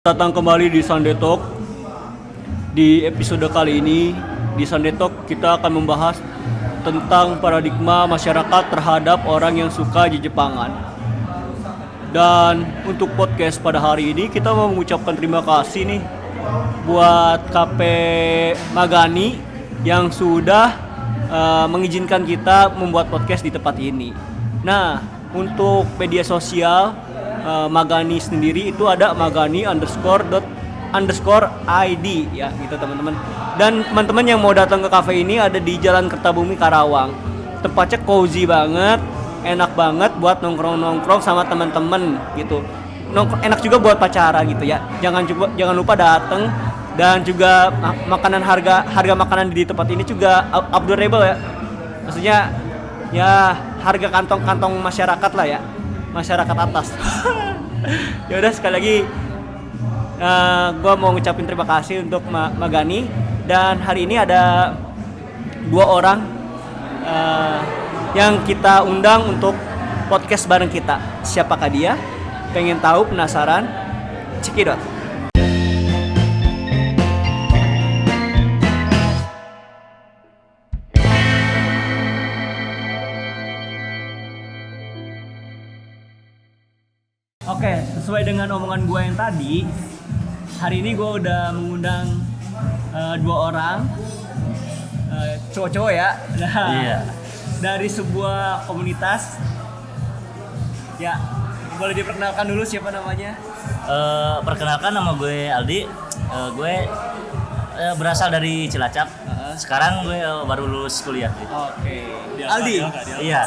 Datang kembali di Sunday Talk. Di episode kali ini di Sunday Talk kita akan membahas tentang paradigma masyarakat terhadap orang yang suka Jepangan. Dan untuk podcast pada hari ini kita mau mengucapkan terima kasih nih buat KP Magani yang sudah mengizinkan kita membuat podcast di tempat ini. Nah, untuk media sosial Magani sendiri itu ada magani _ID ya gitu teman-teman. Dan teman-teman yang mau datang ke kafe ini ada di Jalan Kertabumi Karawang. Tempatnya cozy banget, enak banget buat nongkrong-nongkrong sama teman-teman gitu. Enak juga buat pacaran gitu ya. Jangan lupa datang. Dan juga harga makanan di tempat ini juga affordable ya. Maksudnya ya harga kantong masyarakat lah ya. Masyarakat atas. Ya udah sekali lagi gue mau ngucapin terima kasih untuk Magani. Dan hari ini ada 2 orang yang kita undang untuk podcast bareng kita. Siapakah dia? Pengen tahu, penasaran? Cekidot. Oke, sesuai dengan omongan gue yang tadi, hari ini gue udah mengundang 2 orang cowok-cowok ya. Nah, iya. Dari sebuah komunitas. Ya, boleh diperkenalkan dulu siapa namanya? Perkenalkan, nama gue Aldi. Gue berasal dari Cilacap. Sekarang gue baru lulus kuliah. Oke. Aldi. Iya.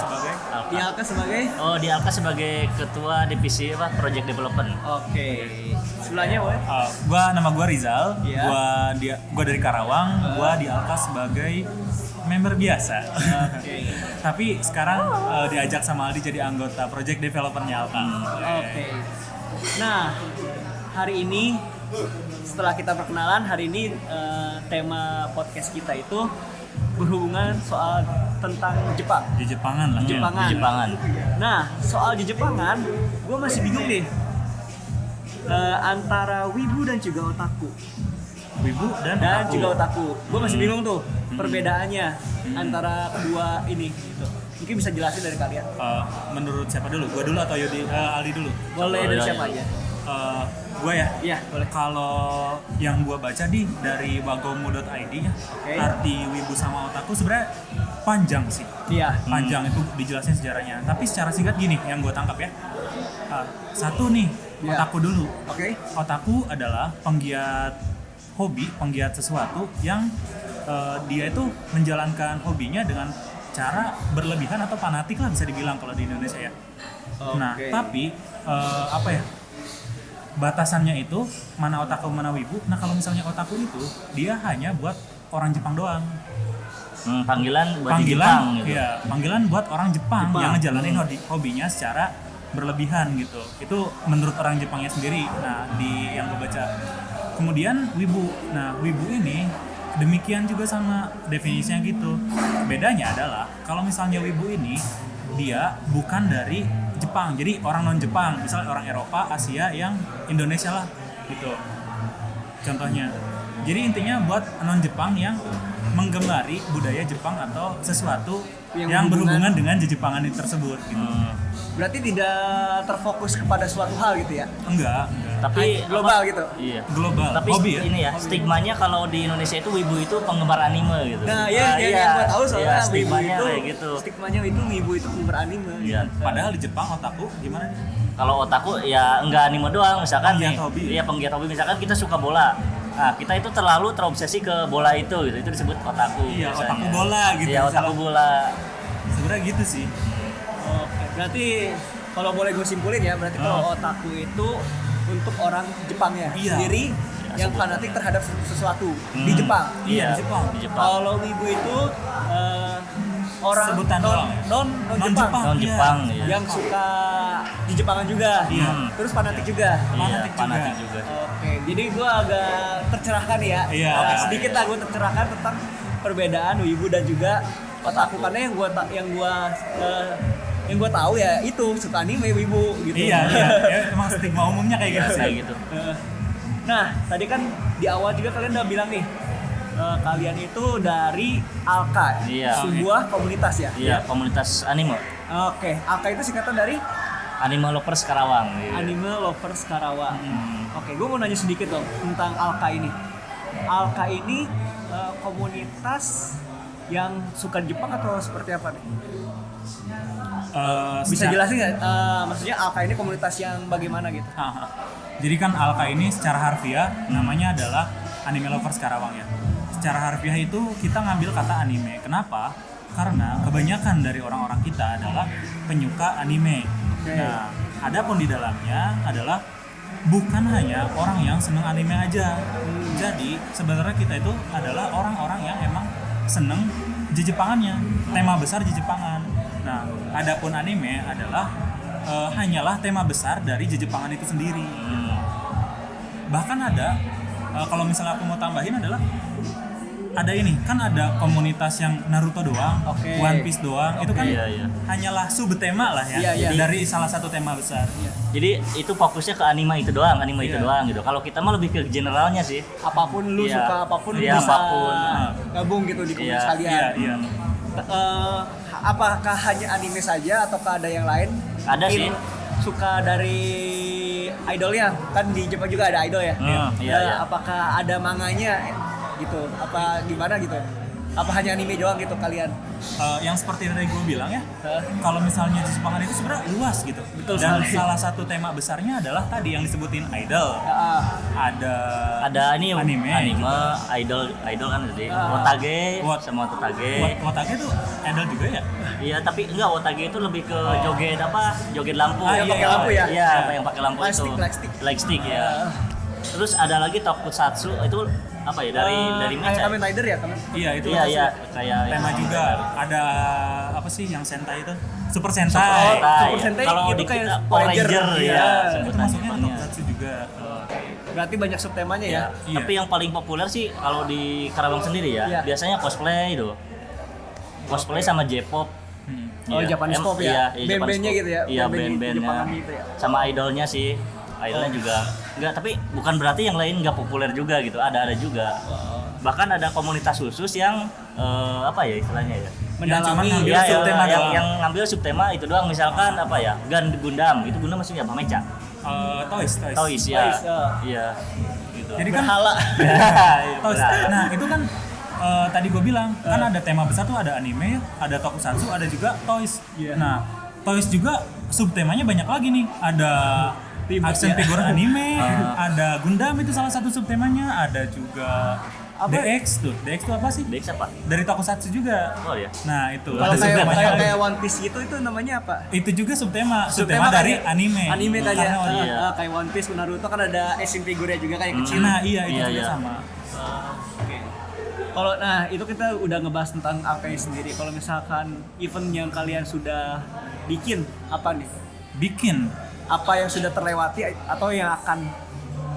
Di Alka sebagai? Di Alka sebagai ketua divisi project development. Oke. Sebelahnya, woy? Nama gue Rizal. Yeah. Gua dari Karawang. Gua di Alka sebagai member biasa. Oke. Tapi sekarang diajak sama Aldi jadi anggota project developernya Alka. Oke. Nah, hari ini setelah kita perkenalan, hari ini tema podcast kita itu berhubungan soal tentang Jepang. Jepangan lah. Jepangan. Nah, soal Jepangan, gue masih bingung nih antara wibu dan juga otaku. Wibu dan juga otaku. Gue masih bingung tuh perbedaannya antara kedua ini. Gitu. Mungkin bisa jelasin dari kalian. Menurut siapa dulu? Gue dulu atau Aldi dulu? Boleh dari siapa aja? Gue ya? Iya, boleh. Kalau yang gue baca dari wagomu.id ya, arti wibu sama otaku sebenarnya panjang sih. Iya. Panjang itu dijelasin sejarahnya. Tapi secara singkat gini yang gue tangkap ya. Satu nih, otaku dulu. Oke. Otaku adalah penggiat hobi, penggiat sesuatu yang dia itu menjalankan hobinya dengan cara berlebihan atau fanatik lah bisa dibilang kalau di Indonesia ya. Nah, tapi batasannya itu mana otaku mana wibu. Nah, kalau misalnya otaku itu dia hanya buat orang Jepang doang. Panggilan buat Jepang gitu. Iya, panggilan buat orang Jepang yang ngejalanin hobinya secara berlebihan gitu. Itu menurut orang Jepangnya sendiri. Nah, di yang gue baca. Kemudian wibu. Nah, wibu ini demikian juga sama definisinya gitu. Bedanya adalah kalau misalnya wibu ini dia bukan dari Jepang, jadi orang non Jepang, misalnya orang Eropa, Asia, yang Indonesia lah gitu. Contohnya. Jadi intinya buat non Jepang yang menggemari budaya Jepang atau sesuatu yang berhubungan dengan Jepangan tersebut gitu. Berarti tidak terfokus kepada suatu hal gitu ya? Enggak. Tapi global gitu. Iya. Global. Tapi hobi ya? ini ya, stigmanya kalau di Indonesia itu wibu itu penggemar anime gitu. Nah, yang gue tahu soalnya stigmanya wibu itu, kayak gitu. Stigmanya itu wibu itu penggemar anime. Iya. Padahal di Jepang otaku gimana? Kalau otaku ya enggak anime doang, misalkan Penggiat hobi. Iya, penggiat hobi. Misalkan kita suka bola. Nah, kita itu terobsesi ke bola itu gitu. Itu disebut otaku. Iya, biasanya. otaku bola gitu. Iya, otaku bola. Sebenarnya gitu sih. Oke, berarti kalau boleh gue simpulin ya, berarti kalau otaku itu untuk orang Jepangnya sendiri yang fanatik terhadap sesuatu di Jepang. Iya, di Jepang. Kalau wibu itu orang Sebutan non Jepang. Jepang iya. yang suka di Jepangan juga. Iya. Terus fanatik juga. Iya, Fanatik fanatik juga. Oke, jadi gue agak tercerahkan ya. Iya, sedikit lah gue tercerahkan tentang perbedaan wibu dan juga otaku, karena yang gue tahu ya itu suka anime wibu gitu. Iya, ya, emang stigma umumnya kayak gitu. Kayak gitu. Nah, tadi kan di awal juga kalian udah bilang nih, kalian itu dari ALKA, Iya. sebuah komunitas ya? Iya, komunitas anime. Oke, ALKA itu singkatan dari Anime Lovers Karawang. Iya. Anime Lovers Karawang. Oke, gue mau nanya sedikit dong tentang ALKA ini. ALKA ini komunitas yang suka Jepang atau seperti apa nih? Bisa jelasin nggak? Maksudnya ALKA ini komunitas yang bagaimana gitu? Jadi kan ALKA ini secara harfiah namanya adalah Anime Lovers Karawang ya. Secara harfiah itu kita ngambil kata anime. Kenapa? Karena kebanyakan dari orang-orang kita adalah penyuka anime. Nah, adapun di dalamnya adalah bukan hanya orang yang seneng anime aja. Jadi sebenarnya kita itu adalah orang-orang yang emang seneng Jepangannya, tema besar Jepangan. Nah, adapun anime adalah hanyalah tema besar dari Jepangan itu sendiri. Bahkan ada kalau misalnya aku mau tambahin adalah ada ini kan ada komunitas yang Naruto doang, One Piece doang, itu kan hanyalah subtema lah ya dari salah satu tema besar. Jadi itu fokusnya ke anime itu doang itu doang gitu. Kalau kita mah lebih ke generalnya sih. Apapun lu suka, apapun Iya, bisa apapun. gabung gitu di komunitas kalian. Iya. Apakah hanya anime saja ataukah ada yang lain? Ada Mungkin sih. Suka dari idolnya, kan di Jepang juga ada idol ya. Iya. Apakah ada manganya gitu? Apa gimana gitu? Apa hanya anime doang gitu kalian? Yang seperti tadi gue bilang ya, kalau misalnya Jepangan itu sebenarnya luas gitu. Betul Dan sekali. salah satu tema besarnya adalah tadi yang disebutin idol. Ada ini anime, idol kan tadi. Wotage sama Totage. Wotage itu idol juga ya? Iya, tapi enggak, Wotage itu lebih ke joget joget lampu. Yang pakai lampu ya? Iya, yang pakai lampu itu. Light stick ya. Terus ada lagi Tokusatsu itu apa ya dari Mecha. Kamen Rider ya? Iya, itu Iya, kayak tema yang juga. Ada apa sih yang Sentai itu? Super Sentai. Super Sentai Kalau itu di kayak kita Power Power Ranger, Ranger iya. ya, Itu sebutan masuknya ke Jepangnya. Tokusatsu juga. Berarti banyak subtemanya ya? Iya. Tapi yang paling populer sih kalau di Karawang sendiri ya, Iya. biasanya cosplay itu. Cosplay sama J-pop. Oh, Japanese pop ya? Iya, Band-bandnya Japanese gitu ya? pop. Iya, Band-band band-bandnya. Jepangan gitu ya? Sama idolnya sih. Idolnya juga enggak, tapi bukan berarti yang lain enggak populer juga gitu. Ada juga. Bahkan ada komunitas khusus yang apa ya istilahnya ya? Cuman Mendalami. ngambil Iya, subtema doang. yang ngambil subtema itu doang, misalkan apa ya? Gundam. Itu Gundam maksudnya apa? Mecha. Toys. Toys ya. Toys, Iya. Gitu. Jadi kan Berhala. Toys. Nah, itu kan tadi gue bilang kan ada tema besar tuh, ada anime, ada tokusatsu, ada juga toys. Iya. Nah, toys juga subtemanya banyak lagi nih. Ada action ya. figure anime, ada Gundam itu salah satu subtemanya, ada juga Apa? DX tuh. DX tuh apa sih? Dex apa? Dari tokusatsu juga. Oh ya. Nah, itu Kalau ada kayak subtemanya. kayak One Piece gitu itu namanya apa? Itu juga subtema Subtema dari kayak anime. Anime kan ya? Karena Iya. Kayak One Piece, Naruto kan ada action figure juga kayak kecil. Nah, iya itu Iya, juga iya. sama. Oke. Kalau itu kita udah ngebahas tentang AKI sendiri. Kalau misalkan event yang kalian sudah bikin apa nih? Bikin Apa yang sudah terlewati atau yang akan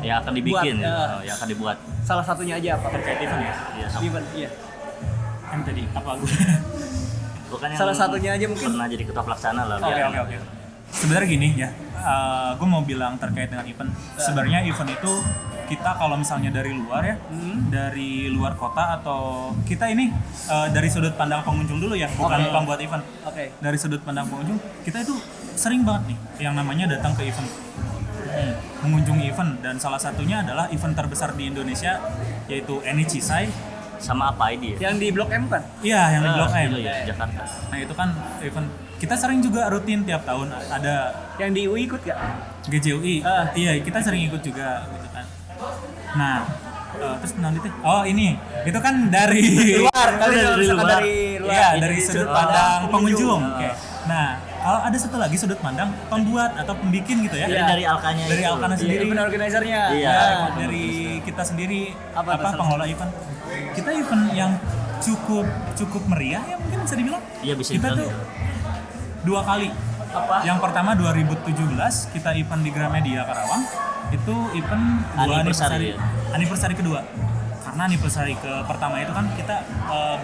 Yang akan dibikin, Buat, ya. yang akan dibuat. salah satunya aja apa? terkait event ya. Iya, sama. Event, iya. Kan tadi apa gue? Bukan yang Salah satunya aja mungkin. pernah jadi ketua pelaksana lah. Oke. Sebenarnya gini ya, gue mau bilang terkait dengan event. Sebenarnya event itu kita kalau misalnya dari luar ya, dari luar kota atau kita ini dari sudut pandang pengunjung dulu ya, bukan Oke. pembuat event. Oke. Dari sudut pandang pengunjung, kita itu sering banget nih yang namanya datang ke event, mengunjungi event, dan salah satunya adalah event terbesar di Indonesia yaitu Enichissai. Sama apa ID ya? Yang di Blok M kan? Iya, yang di Blok M. Itu ya, Jakarta. Nah itu kan event kita sering juga rutin tiap tahun ada Yang di UI ikut gak? GJUI. Iya, kita sering ikut juga gitu kan. Nah, terus nanti tuh, oh ini, itu kan dari Luar, kalian dari misalkan luar. dari luar. Iya, dari sudut pandang pengunjung. pengunjung. Oke. Nah, kalau ada satu lagi sudut pandang pembuat atau pembikin gitu ya. Jadi dari alkanya Dari itu. alkana sendiri. Event organizernya. Iya. Ya, dari kita sendiri Apa tuh salah pengelola event. Kita event yang cukup meriah ya mungkin bisa dibilang. Iya, bisa Kita dibilang, tuh 2 kali. Apa? Yang pertama 2017 kita event di Gramedia Karawang. Itu event Anniversary, ya? anniversary kedua. Karena anniversary ke pertama itu kan kita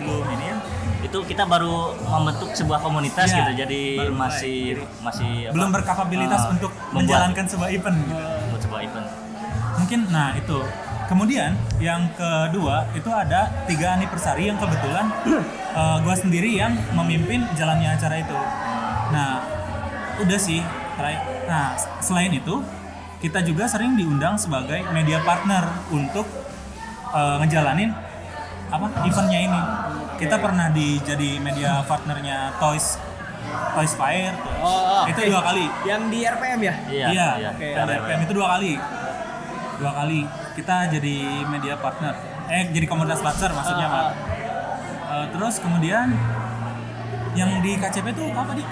belum ini ya. Itu kita baru membentuk sebuah komunitas Iya, gitu, jadi baru mulai. masih apa, Belum berkapabilitas untuk membuat menjalankan sebuah event. membuat sebuah event. Mungkin mungkin nah itu. Kemudian yang kedua itu ada 3 anniversary yang kebetulan gua sendiri yang memimpin jalannya acara itu. Nah, udah sih. Nah, selain itu kita juga sering diundang sebagai media partner untuk ngejalanin eventnya ini. Kita pernah jadi media partnernya Toys Fire. Itu 2 kali. Yang di RPM ya? Iya. Oke. RPM itu 2 kali. 2 kali kita jadi media partner. Jadi komunitas sponsor maksudnya, Pak. Terus kemudian yang di KCP itu apa di?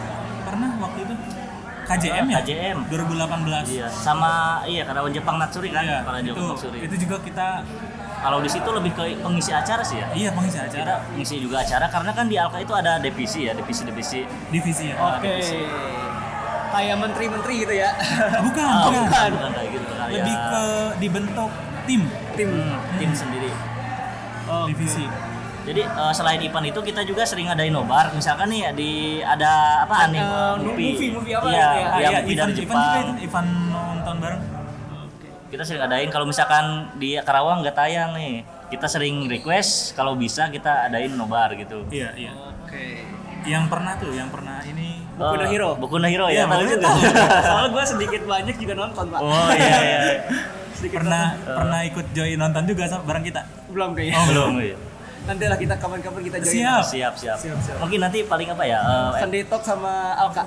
Pernah waktu itu KJM ya? KJM 2018. Iya, sama Karawan Jepang Natsuri kan? Iya, Para Jepang Natsuri. itu juga kita Kalau di situ lebih ke pengisi acara sih ya. iya pengisi Kita acara ngisi juga acara karena kan di Alka itu ada divisi ya, divisi. divisi ya. Oke. Kayak menteri-menteri gitu ya. Bukan. Bukan kayak gitu kayak Lebih ke dibentuk tim tim sendiri. divisi. Jadi selain event itu kita juga sering ngadain nobar. Misalkan nih ada apa movie apa iya, gitu ya? movie dari Event juga Jepang. itu event nonton bareng. Kita sering adain kalau misalkan di Karawang nggak tayang nih. Kita sering request kalau bisa kita adain nobar gitu. Iya. Oke. Yang pernah ini Boku no Hero. Boku no Hero Iya, ya. Tahu Boku no juga. Soalnya gue sedikit banyak juga nonton, Pak. Oh iya. Sedikit pernah ikut join nonton juga bareng kita. belum kayaknya. Belum ya. Nanti lah kita kapan-kapan kita join. Siap. Siap. Mungkin nanti paling apa ya? Sunday Talk sama Alka.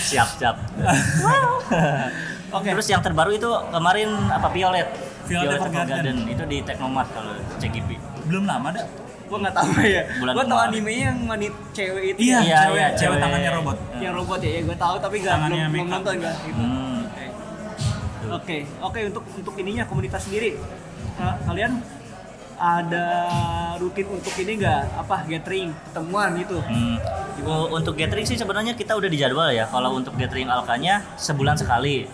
Siap. Oke. Terus yang terbaru itu kemarin apa Violet Evergarden. itu di Teknomat kalau CGP. Belum lama dah. Gue nggak tahu ya. Bulan Gue tahu kemarin. animenya yang cewek itu. Iya, Iya, cewek cewek. tangannya robot. Yang robot ya, gue tahu tapi nggak Tangannya belum make up. nonton nggak. Gitu. Hmm. Oke, untuk ininya komunitas sendiri, kalian ada rutin untuk ini nggak? Apa gathering, ketemuan gitu? Untuk gathering sih sebenarnya kita udah dijadwal ya. Kalau untuk gathering Alkanya sebulan sekali.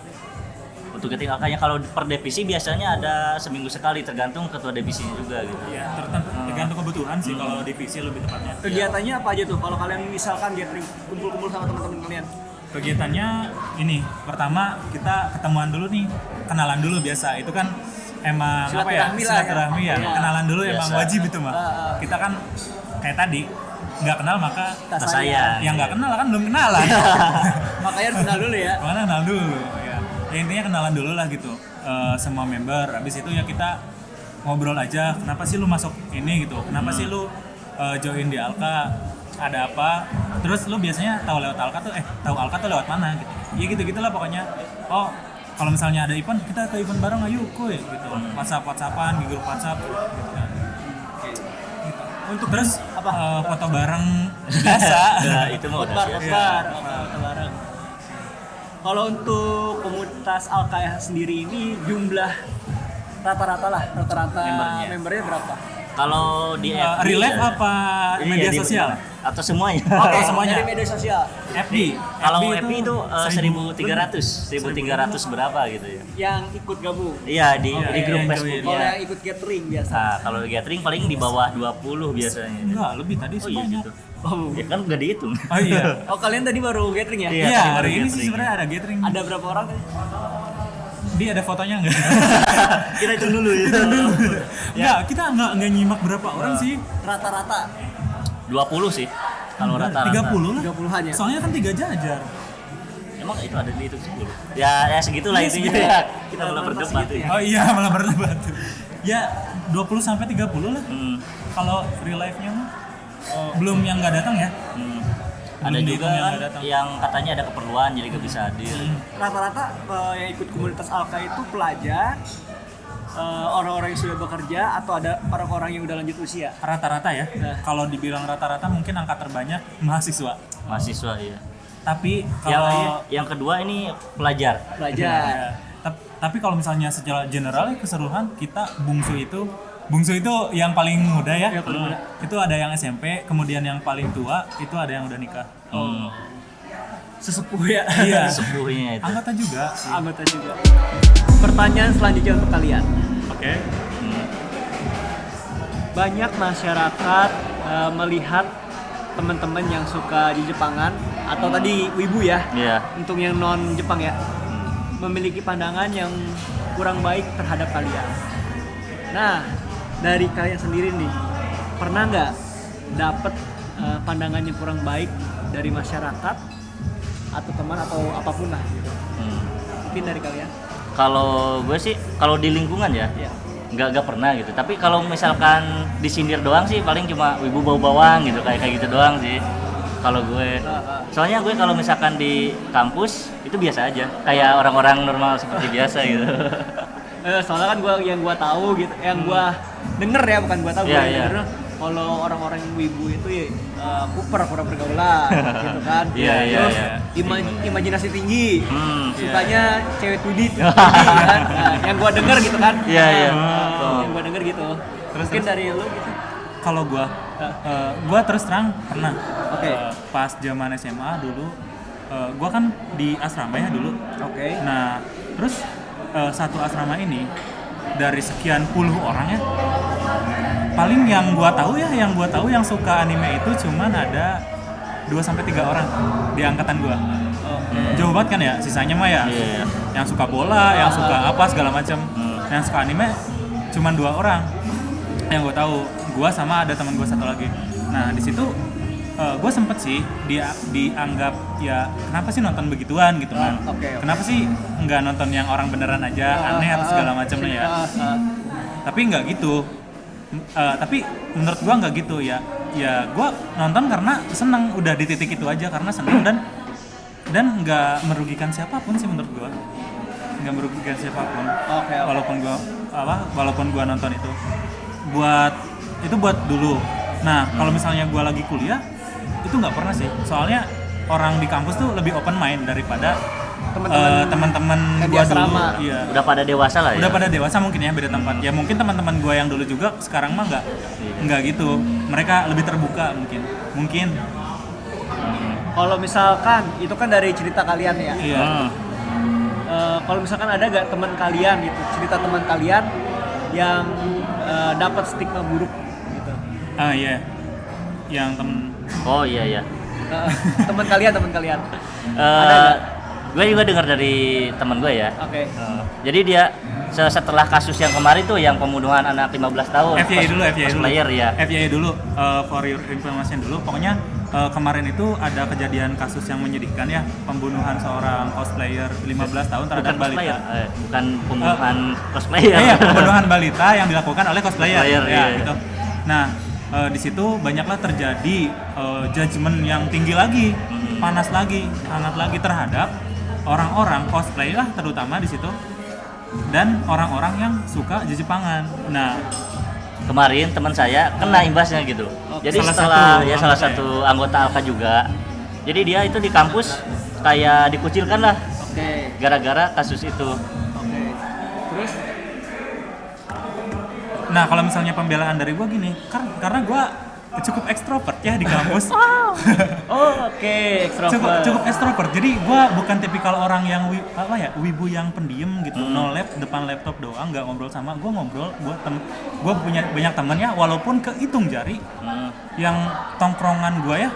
Untuk gathering Alkanya kalau per divisi biasanya ada seminggu sekali tergantung ketua divisinya juga gitu. Iya, tergantung kebutuhan sih kalau divisi lebih tepatnya. Kegiatannya apa aja tuh? Kalau kalian misalkan gathering, kumpul-kumpul sama teman-teman kalian? Kegiatannya ini, pertama kita ketemuan dulu nih, kenalan dulu biasa. Itu kan emang Silaturahmi lah ya. silaturahmi ya. Iya. Kenalan dulu emang Biasa. wajib itu mah. Kita kan kayak tadi nggak kenal maka Tas saya. saya. yang nggak kenal kan belum kenalan. Makanya harus kenal dulu ya. Makanya kenal dulu. Ya, intinya kenalan dulu lah gitu. Semua member. Habis itu ya kita ngobrol aja. Kenapa sih lu masuk ini gitu? Kenapa sih lu join di Alka? Ada apa? Terus lu biasanya tahu lewat Alka tuh lewat mana gitu? Ya gitu-gitulah pokoknya. Oh, kalau misalnya ada event kita ke event bareng ayo kuy gitu. WhatsApp-Whatsappan di grup WhatsApp gitu. Untuk terus foto bareng biasa. Nah, itu mah udah Foto biasa. bareng. Kalau untuk komunitas Alka sendiri ini jumlah rata-rata membernya berapa? Kalau di FB Real life ya, apa iya, media di- sosial? atau semuanya? Oke, semuanya. Dari media sosial. FB. Kalau FB itu 1.300. 1.300 berapa gitu ya? Yang ikut gabung. Iya di yang grup join. Facebook Kalau ya. yang ikut gathering biasa. Nah, kalau gathering paling di bawah 20 biasanya. Enggak, lebih tadi Oh sih iya banyak. gitu. Ya kan udah dihitung. Oh iya. Oh kalian tadi baru gathering ya? Iya. Iya, tadi baru hari ini sih gathering. sebenarnya ada gathering. Ada berapa orang tadi? Dia ada fotonya enggak? Kita hitung dulu ya. Enggak, kita enggak nyimak berapa orang sih. Rata-rata 20 sih. Kalau rata-rata. 30 lah. 30-an ya? Soalnya kan 3 jajar. Emang itu ada di itu 10. Ya segitulah Iya, intinya. segitu. Ya. Kita malah Normal berdebat segitu ya. ya. Oh iya, malah berdebat. Ya 20 sampai 30 lah. Kalau real life-nya mah belum yang enggak datang ya. Ada Belum juga dihitung yang kan nggak datang. yang katanya ada keperluan jadi gak bisa hadir. Rata-rata yang ikut komunitas Alka itu pelajar, orang-orang yang sudah bekerja atau ada orang-orang yang udah lanjut usia. Rata-rata ya. Nah. Kalau dibilang rata-rata mungkin angka terbanyak mahasiswa. Mahasiswa ya. Tapi kalau Yang kedua ini pelajar. Pelajar. Ya. Tapi kalau misalnya secara general ya keseluruhan kita bungsu itu yang paling muda ya. Yang paling muda. Itu ada yang SMP, kemudian yang paling tua itu ada yang udah nikah. Sesepuh ya. Iya. Sepuhnya itu. Anggota juga. Anggota juga. Pertanyaan selanjutnya untuk kalian. Oke. Banyak masyarakat melihat teman-teman yang suka di Jepangan atau tadi wibu ya, Iya. untuk yang non Jepang ya, memiliki pandangan yang kurang baik terhadap kalian. Nah, dari kalian sendiri nih, pernah nggak dapet pandangan yang kurang baik dari masyarakat atau teman atau apapun lah gitu? Mungkin dari kalian? Kalau gue sih, kalau di lingkungan ya, Ya. nggak pernah gitu. Tapi kalau misalkan disindir doang sih, paling cuma wibu bau bawang gitu, kayak gitu doang sih. Kalau gue, soalnya gue kalau misalkan di kampus itu biasa aja, kayak orang-orang normal seperti biasa gitu. Soalnya kan yang gua tahu gitu, yang gua denger ya, bukan gua tahu, Iya, gua iya. denger kalau orang-orang yang wibu itu ya pura-pura pergaulan gitu kan. Iya, iya, Terus iya. imajinasi tinggi. Sukanya iya. cewek tinggi kan. Nah, yang gua denger gitu kan. Iya, iya. Yang gua denger gitu. Mungkin dari lu gitu. Kalau gua terus terang pernah. Oke. Pas zaman SMA dulu, gua kan di asrama ya dulu. Oke. Nah, terus satu asrama ini dari sekian puluh orang ya, paling yang gua tahu yang suka anime itu cuman ada 2-3 orang di angkatan gua. Jauh banget kan ya, sisanya mah ya Iya. yang suka bola, yang suka apa segala macam. Yang suka anime cuman 2 orang yang gua tahu, gua sama ada teman gua satu lagi. Nah, di situ gue sempet sih dianggap ya kenapa sih nonton begituan gitu kan. Oke. Kenapa sih nggak nonton yang orang beneran aja, aneh atau segala macamnya ya. Tapi nggak gitu. Tapi menurut gue nggak gitu ya. Ya gue nonton karena seneng, udah di titik itu aja, karena seneng dan nggak merugikan siapapun sih menurut gue. Nggak merugikan siapapun. Oke. Walaupun gue nonton itu buat dulu. Nah, kalau misalnya gue lagi kuliah, itu nggak pernah sih. Soalnya orang di kampus tuh lebih open mind daripada teman-teman yang di gue dulu. asrama. Iya. Udah pada dewasa lah ya. Udah pada dewasa mungkin ya, beda tempat. Ya mungkin teman-teman gue yang dulu juga sekarang mah nggak gitu. Mereka lebih terbuka mungkin. Kalau misalkan itu kan dari cerita kalian ya. Iya. Kalau misalkan ada gak teman kalian gitu, cerita teman kalian yang dapat stigma buruk gitu? Iya. Yang temen. Oh iya. Teman kalian Ada nggak? Gue juga dengar dari teman gue ya. Oke. Jadi dia setelah kasus yang kemarin tuh, yang pembunuhan anak 15 tahun. FYI dulu. Cosplayer ya. FYI dulu, for your information dulu. Pokoknya kemarin itu ada kejadian kasus yang menyedihkan ya, pembunuhan seorang cosplayer 15 tahun terhadap Bukan balita. cosplayer, bukan pembunuhan cosplayer. Iya, pembunuhan balita yang dilakukan oleh cosplayer. Cosplayer, Ya, iya. gitu. Nah, di situ banyaklah terjadi judgement yang tinggi lagi, panas lagi, hangat lagi terhadap orang-orang cosplay lah, terutama di situ, dan orang-orang yang suka Jepangan. Nah, Kemarin teman saya kena imbasnya gitu. Jadi Salah salah satu satu anggota Alka juga. Jadi dia itu di kampus kayak dikucilkan lah Oke. gara-gara kasus itu. Oke. Terus? Nah, kalau misalnya pembelaan dari gue gini, karena gue cukup ekstrovert ya di kampus. Oh, oke, extrovert. cukup ekstrovert. Jadi gue bukan tipikal orang yang wibu yang pendiam gitu. No lab, depan laptop doang, nggak ngobrol sama. Gue ngobrol, gue punya banyak temen ya, walaupun kehitung jari. Yang tongkrongan gue ya,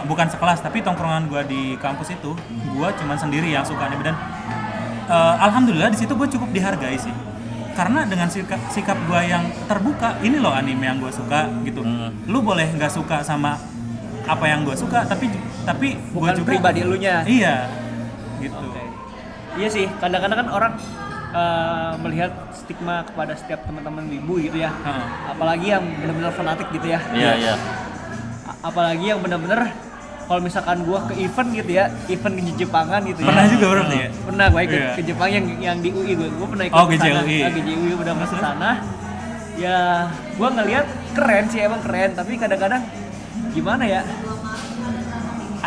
bukan sekelas, tapi tongkrongan gue di kampus itu, gue cuman sendiri yang suka anime, dan alhamdulillah di situ gue cukup dihargai sih. Karena dengan sikap gue yang terbuka, ini loh anime yang gue suka gitu. Lu boleh nggak suka sama apa yang gue suka, tapi Bukan gue juga pribadi elunya. Iya, gitu. Oke. Iya sih, kadang-kadang kan orang melihat stigma kepada setiap teman-teman wibu gitu ya. Apalagi yang benar-benar fanatik gitu ya. Iya. Apalagi yang benar-benar kalau misalkan gua ke event gitu ya, event di Jepangan gitu Pernah ya. juga berarti ya? Pernah gua ikut Iya. ke Jepang yang di UI gua pernah ikut Oh, ke sana. GJUI. GJUI udah masuk sana. Ya, gua ngelihat keren sih, emang keren, tapi kadang-kadang gimana ya?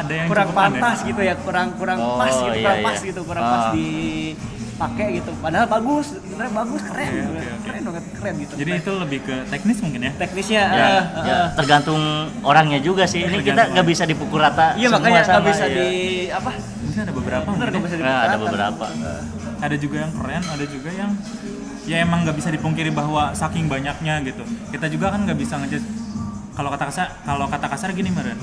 Ada yang Kurang cukup aneh. pantas gitu ya, kurang Oh, pas gitu, iya, kurang iya. pas gitu, kurang pas dipakai gitu. Padahal bagus, sebenarnya bagus, keren, Oke, gitu. oke. Keren banget, keren gitu. Jadi itu lebih ke teknis mungkin ya? teknisnya, Ya, tergantung orangnya juga sih. Ini kita nggak bisa dipukul rata iya semua makanya nggak sama, bisa iya. di apa? Mungkin ada beberapa Bener mungkin nggak ya. bisa Nah, ada dipukul rata. beberapa. Ada juga yang keren, ada juga yang ya emang nggak bisa dipungkiri bahwa saking banyaknya gitu. Kita juga kan nggak bisa ngejudge. Kalau kata kasar gini Maren,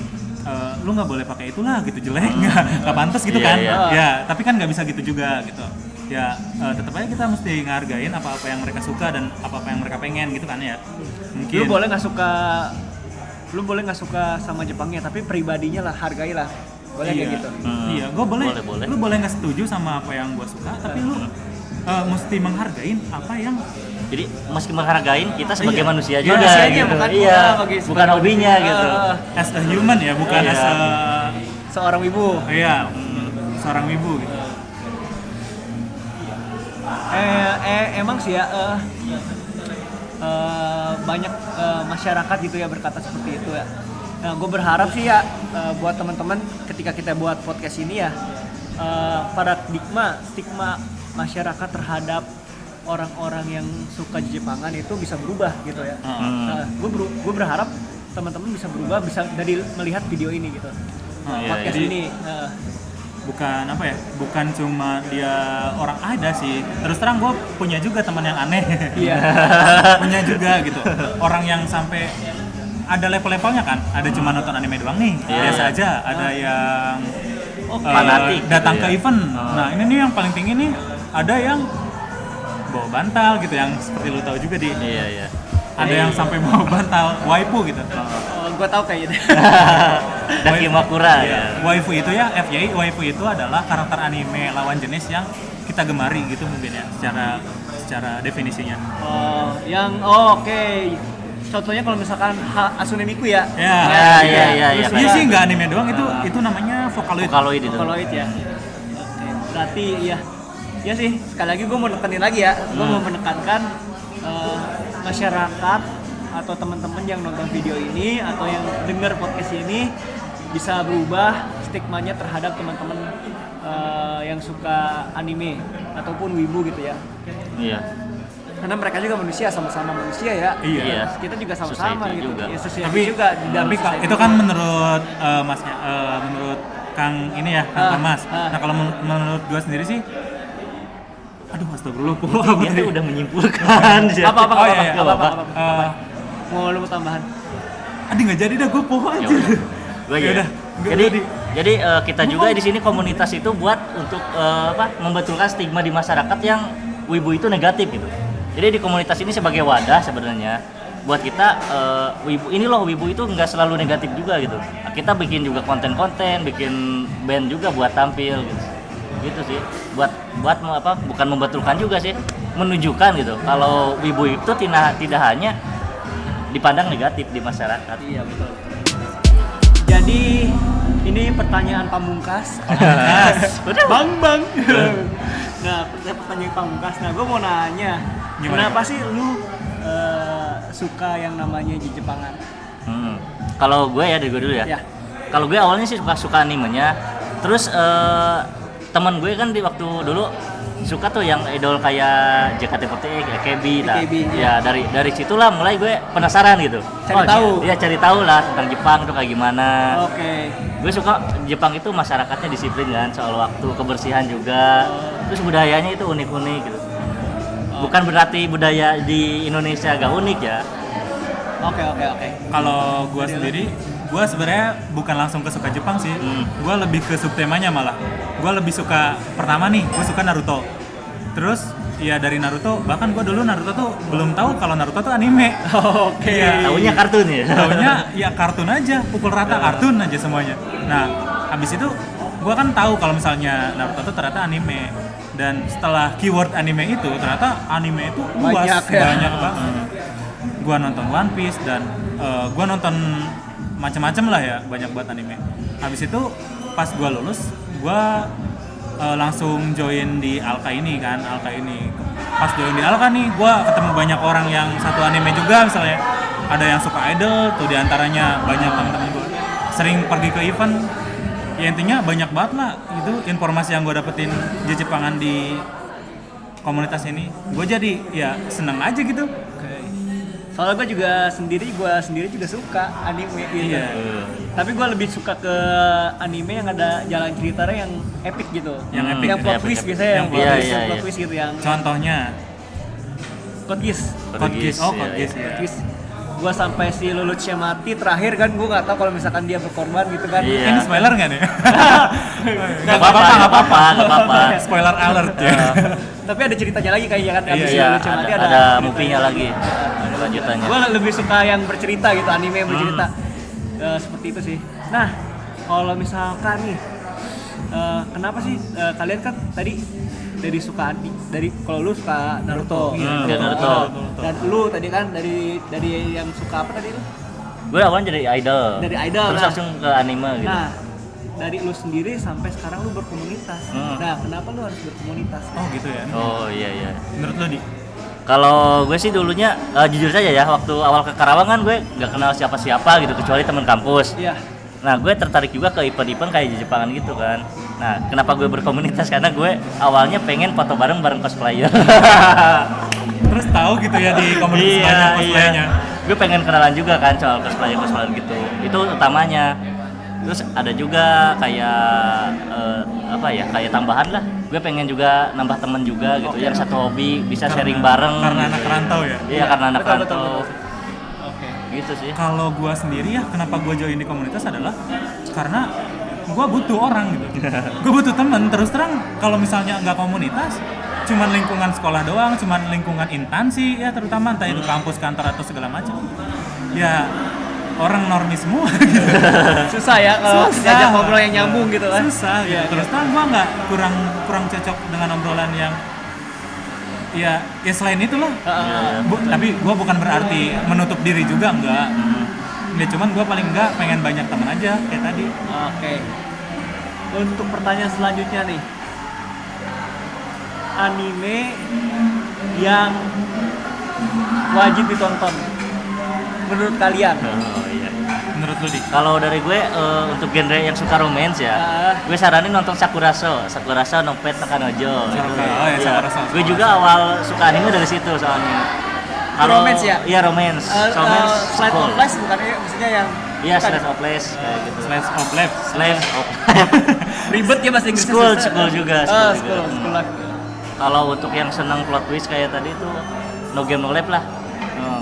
lu nggak boleh pakai itulah gitu, jelek nggak pantas gitu Iya, kan. iya. Ya tapi kan nggak bisa gitu juga gitu. ya tetap aja kita mesti ngehargain apa-apa yang mereka suka dan apa-apa yang mereka pengen gitu kan ya. Mungkin Lu boleh nggak suka sama Jepangnya, tapi pribadinya lah hargailah. Boleh kayak gitu. Iya, gue boleh. Boleh. Lu boleh nggak setuju sama apa yang gue suka, tapi lu mesti menghargain apa yang Jadi meski menghargain kita sebagai Iya. manusia Ya, juga manusianya, gitu. bukan Iya, sebagai bukan hobinya manusia. gitu. as a human ya, bukan Iya. as a Seorang wibu. iya seorang wibu gitu. Emang sih ya banyak masyarakat gitu ya berkata seperti itu ya. Nah, gue berharap sih ya buat teman-teman ketika kita buat podcast ini ya stigma masyarakat terhadap orang-orang yang suka Jepangan itu bisa berubah gitu ya. Gue berharap teman-teman bisa berubah, bisa dari melihat video ini gitu. Iya, Podcast jadi- ini. Bukan apa ya, bukan cuma dia orang ada sih. Terus terang gue punya juga teman yang aneh. Iya. Punya juga gitu. Orang yang sampai ada level-levelnya kan. Ada cuma nonton anime doang nih. Iya. Biasa aja. Ada yang Fanatik datang gitu ke ya. event. Nah, ini nih yang paling tinggi nih. Ada yang bawa bantal gitu, yang seperti lu tahu juga di. Iya. Ada yang sampai bawa bantal waifu gitu. Gue tahu kayaknya. Dakimakura ya. Waifu itu ya, FYI, waifu itu adalah karakter anime lawan jenis yang kita gemari gitu mungkin ya, secara definisinya. Oke. Contohnya kalau misalkan Asune Miku ya. Ya, iya. Terus iya sih nggak anime doang, itu namanya Vocaloid. Vocaloid itu. Vocaloid ya. Oke. Berarti iya. Ya sih, sekali lagi gue mau nekenin lagi ya. Gue mau menekankan masyarakat atau teman-teman yang nonton video ini atau yang dengar podcast ini bisa berubah stigmanya terhadap teman-teman yang suka anime ataupun wibu gitu ya. Iya. Karena mereka juga manusia, sama-sama manusia ya. Iya. Kita juga sama-sama Society gitu. juga. Ya, society Tapi juga di dalam tapi society itu kan juga. menurut masnya, menurut Kang ini ya, Kang Thomas. Nah kalau menurut gua sendiri sih, aduh astagfirullah, apa Dia tadi? tuh udah menyimpulkan. apa Oh, iya, iya. apa. Eh, Mau lu tambahan? Aduh nggak jadi dah, gue poho Ya aja. udah. Gua aja. Yaudah, Jadi kita juga di sini komunitas itu buat untuk membetulkan stigma di masyarakat yang wibu itu negatif gitu. Jadi di komunitas ini sebagai wadah sebenarnya buat kita wibu ini loh, wibu itu nggak selalu negatif juga gitu. Kita bikin juga konten-konten, bikin band juga buat tampil gitu. Gitu sih. Buat bukan membetulkan juga sih, menunjukkan gitu kalau wibu itu tidak hanya dipandang negatif di masyarakat. Iya betul. Jadi ini pertanyaan pamungkas. Bang. Nah, pertanyaan pamungkas. Nah, gue mau nanya, Gimana? kenapa sih lu suka yang namanya Jepangan? Kalau gue ya, dari gue dulu ya. Ya. Kalau gue awalnya sih suka animenya. Terus teman gue kan di waktu dulu suka tuh yang idol kayak JKT48, AKB, AKB, ya dari situlah mulai gue penasaran gitu. Cari tahu. Iya, cari tahu lah tentang Jepang tuh kayak gimana. Oke. Gue suka Jepang itu masyarakatnya disiplin kan, soal waktu, kebersihan juga. Terus budayanya itu unik-unik gitu. Bukan berarti budaya di Indonesia gak unik ya. Oke. Kalau gua sendiri, gua sebenarnya bukan langsung kesuka Jepang sih. Gua lebih ke subtemanya malah. Gua lebih suka, pertama nih, gua suka Naruto. Terus ya dari Naruto, bahkan gua dulu Naruto tuh belum tahu kalau Naruto tuh anime. Oke. Iya. Taunya kartun ya. Taunya ya kartun aja, pukul rata kartun aja semuanya. Nah, habis itu gua kan tahu kalau misalnya Naruto tuh ternyata anime. Dan setelah keyword anime itu, ternyata anime itu luas, Banyak ya. banyak banget. Gua nonton One Piece dan gua nonton macam-macam lah ya, banyak banget anime. Habis itu pas gua lulus, gua langsung join di Alka ini. Pas join di Alka nih, gua ketemu banyak orang yang satu anime juga, misalnya ada yang suka idol tuh, diantaranya banyak teman-teman gua sering pergi ke event. Ya intinya banyak banget lah itu informasi yang gue dapetin di Jepangan di komunitas ini. Gue jadi ya seneng aja gitu. Oke. Soalnya gue sendiri juga suka anime gitu. Iya. Tapi gue lebih suka ke anime yang ada jalan ceritanya yang epic gitu. Yang epic. Yang plot Epic, twist epic. biasanya, yang plot Iya, twist, iya, yang plot iya. twist gitu yang Contohnya Code Geass. Code Geass. Oh, Iya, Code Geass iya. ya. Twist. gua sampai si Lelouch mati terakhir kan, gua nggak tahu kalau misalkan dia berkorban gitu kan. Iya. Ini spoiler nggak nih? Nggak apa-apa. Spoiler alert ya. Tapi ada ceritanya lagi kayaknya kan, abis si Iya, Lelouch mati ada movie-nya lagi, ada lanjutannya. Gua lebih suka yang bercerita gitu, anime yang bercerita. Seperti itu sih. Nah, kalau misalkan nih, kenapa sih kalian kan tadi dari suka dari kalau lu suka Naruto, Naruto. dan lu tadi kan dari yang suka apa tadi lu? Gue awalnya dari idol. Dari idol, Terus nah. langsung ke anime gitu. Nah, dari lu sendiri sampai sekarang lu berkomunitas. Nah, kenapa lu harus berkomunitas? Oh gitu ya. Oh iya. Menurut lo, Di? Kalau gue sih dulunya jujur saja ya, waktu awal ke Karawang kan gue nggak kenal siapa-siapa gitu kecuali teman kampus. Iya. Nah, gue tertarik juga ke event-event kayak di Jepangan gitu kan. Nah, kenapa gue berkomunitas? Karena gue awalnya pengen foto bareng cosplayer. Terus tahu gitu ya di komunitas banyak cosplaynya. Gue pengen kenalan juga kan soal cosplayer gitu. Itu utamanya. Terus ada juga kayak kayak tambahan lah. Gue pengen juga nambah temen juga gitu, yang satu hobi bisa sharing bareng. Karena gitu. anak rantau ya. Iya, karena anak betul, rantau. betul. Oke. Gitu sih. Kalau gua sendiri ya, kenapa gua join di komunitas adalah karena gua butuh orang gitu. Gua butuh temen. Terus terang kalau misalnya nggak komunitas, cuman lingkungan sekolah doang, cuman lingkungan instansi ya, terutama entah itu kampus, kantor atau segala macam. Ya orang normis semua gitu. Susah ya kalau diajak ngobrol yang nyambung gitu kan. Susah gitu. Iya, Terus terang gua nggak kurang cocok dengan obrolan yang ya selain itulah. Tapi gua bukan berarti menutup diri juga, enggak. Ya cuman gua paling enggak pengen banyak teman aja kayak tadi. Oke. Untuk pertanyaan selanjutnya nih. Anime yang wajib ditonton menurut kalian? Oh iya. Menurut lu, Di? Kalau dari gue untuk genre yang suka romance ya, gue saranin nonton Sakuraso no Pet no Kanojo. Oh ya, Sakuraso. Gue juga awal suka anime dari situ soalnya. Romance ya? Iya, romance. Slice of life bukan ya, maksudnya yang Iya, slice of life kayak gitu. Slice of life. Slice of ribet ya bahasa Inggrisnya. School susah. juga. School life. Kalau untuk yang senang plot twist kayak tadi tuh No Game No Life lah.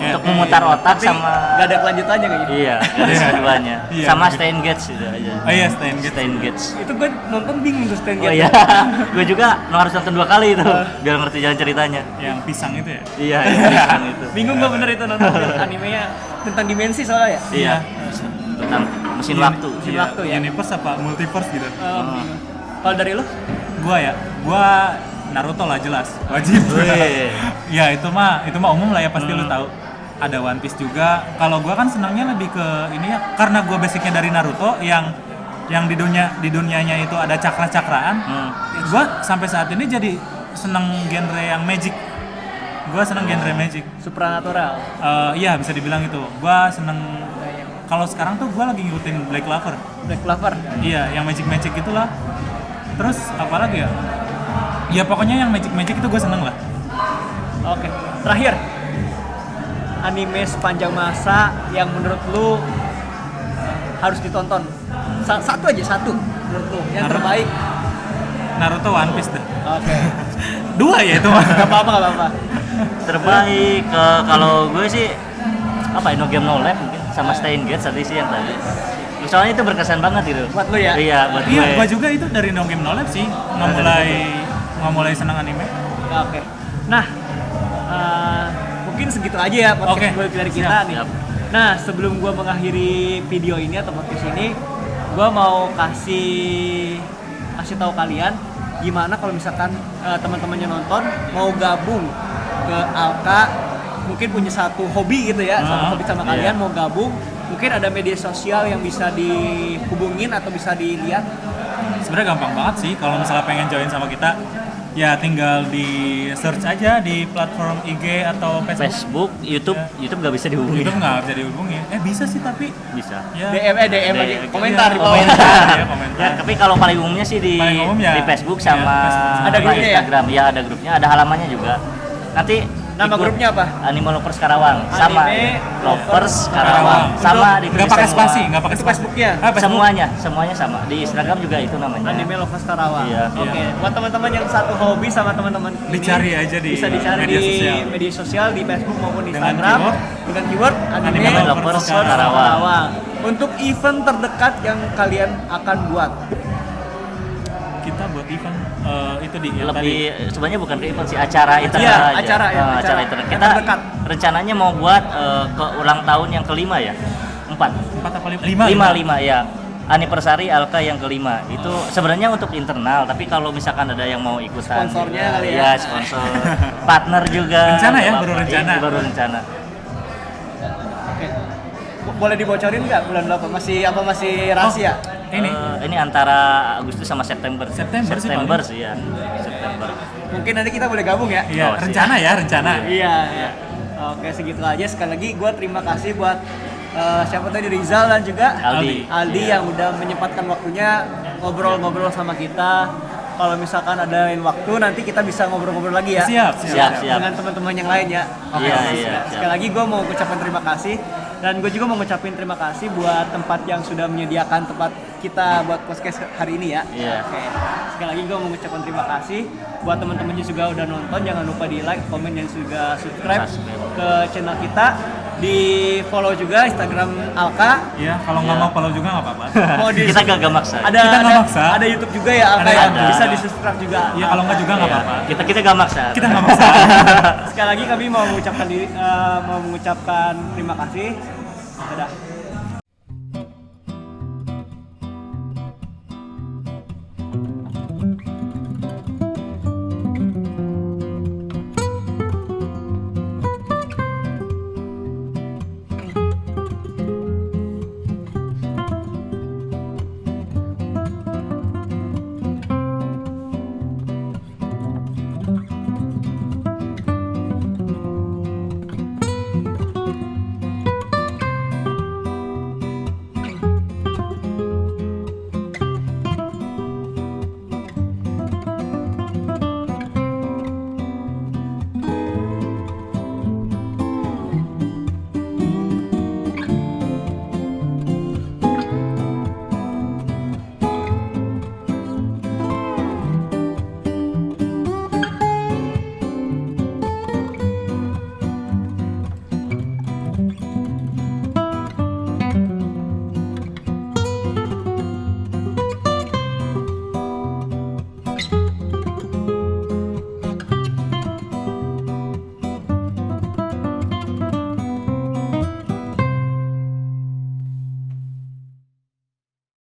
Ya, Untuk memutar otak Tapi sama nggak ada kelanjutannya kayak gitu. Iya, ada keduanya. Iya, Sama gitu. Steins Gate itu aja. Oh iya, Steins Gate. Steins Gate. Itu gue nonton bingung tuh Stan Oh iya, gue juga harus nonton 2 kali itu biar ngerti jalan ceritanya. Yang pisang itu ya? Iya, yang itu. Bingung gue bener itu nonton animenya tentang dimensi soalnya ya. Iya, tentang mesin waktu. Mesin Iya, waktu ya. Universe apa multiverse gitu? Bingung. Kalau dari lu? Gua Naruto lah jelas, wajib. Wih. Ya itu mah umum lah ya, pasti lu tahu. Ada One Piece juga. Kalau gua kan senangnya lebih ke ini ya, karena gua basicnya dari Naruto yang di dunianya itu ada cakra-cakraan. Gua sampai saat ini jadi seneng genre yang magic. Gua seneng genre magic. Supranatural. Iya bisa dibilang itu. Gua seneng. Kalau sekarang tuh gua lagi ngikutin Black Clover. Black Clover. Iya, yang magic itulah. Terus apa lagi ya? Ya pokoknya yang magic itu gue seneng lah. Oke. Terakhir. Anime sepanjang masa yang menurut lu harus ditonton. Satu menurut lu yang terbaik. Naruto, One Piece deh. Oke. 2 ya itu mah. Gak apa-apa. Terbaik kalau gue sih apa No Game No Life mungkin sama Steins Gate tadi sih yang tadi. Soalnya itu berkesan banget gitu. Buat lu ya? Iya, buat gue. Iya, gue juga itu dari No Game No Life sih nggak mulai senang anime. Oke. Nah, mungkin segitu aja ya podcast Oke. dari kita Siap. nih. Nah, sebelum gue mengakhiri video ini atau podcast ini, gue mau kasih tahu kalian gimana kalau misalkan teman-temannya nonton mau gabung ke Alka, mungkin punya satu hobi gitu ya, satu hobi sama kalian mau gabung, mungkin ada media sosial yang bisa dihubungin atau bisa dilihat. Sebenarnya gampang banget sih kalau misalnya pengen join sama kita. Ya tinggal di search aja di platform IG atau Facebook. YouTube nggak bisa dihubungi. YouTube nggak bisa dihubungi. Bisa sih tapi Bisa. ya. DM lagi, komentar di bawah. Ya, komentar. Ya, tapi kalau paling umumnya sih Paling umum ya, di Facebook sama Facebook. Ada grupnya ya? Instagram. Ya, ada grupnya, ada halamannya juga. Nanti Nama grupnya apa? Anime Lovers Karawang. Sama. Anime Lovers Karawang. Karawang. Sama Nggak ditulis pakai semua. spasi, nggak pakai Itu spasi. Facebooknya. Facebook. Semuanya sama. Di Instagram juga itu namanya. Anime Lovers Karawang. Iya. Oke. Buat teman-teman yang satu hobi sama teman-teman ini, Dicari aja di bisa dicari media di sosial. media sosial di Facebook maupun di Dengan Instagram keyword dengan keyword Anime Anime Lovers Lovers Karawang. Untuk event terdekat yang kalian akan buat. Kita buat event itu di yang Lebih sebenarnya bukan ke event sih, acara internet Iya, aja. acara ya, acara acara internet. yang Kita terdekat. rencananya mau buat ke ulang tahun yang kelima ya. 4. 4 apa 5? 5 ya. Anniversary Alka yang kelima. Itu sebenarnya untuk internal, tapi kalau misalkan ada yang mau ikutan Sponsornya juga, kali ya. Iya, sponsor. Partner juga. Rencana ya, Bapak. baru rencana. Iya, baru rencana. Oke. Boleh dibocorin nggak bulan berapa? Masih rahasia? Ini antara Agustus sama September. September sih sih ya. September. Mungkin nanti kita boleh gabung ya? Iya, Oh, siap. rencana ya, rencana. Iya, iya. Oke, segitu aja. Sekali lagi gue terima kasih buat siapa tadi, Rizal dan juga Aldi. yang udah menyempatkan waktunya ngobrol-ngobrol sama kita. Kalau misalkan ada waktu nanti kita bisa ngobrol-ngobrol lagi ya. Siap. Dengan teman-teman yang lain ya. Oke, Iya, siap. iya, Sekali lagi gue mau ucapkan terima kasih dan gue juga mau ngucapin terima kasih buat tempat yang sudah menyediakan tempat kita buat podcast hari ini ya. Iya. Oke. Sekali lagi gue mau mengucapkan terima kasih buat teman-teman yang juga udah nonton. Jangan lupa di like, komen dan juga subscribe ke channel kita. Di follow juga Instagram Alka. Iya, kalau nggak Iya. mau follow juga nggak apa-apa. Mau di Kita gak maksa. ada Kita nggak maksa. ada YouTube juga ya Alka Ada, ya. ada. Bisa di subscribe juga. Iya, kalau nggak juga nggak Iya. apa-apa. Kita gak maksa. Kita nggak maksa. Sekali lagi kami mau mengucapkan terima kasih. Dadah.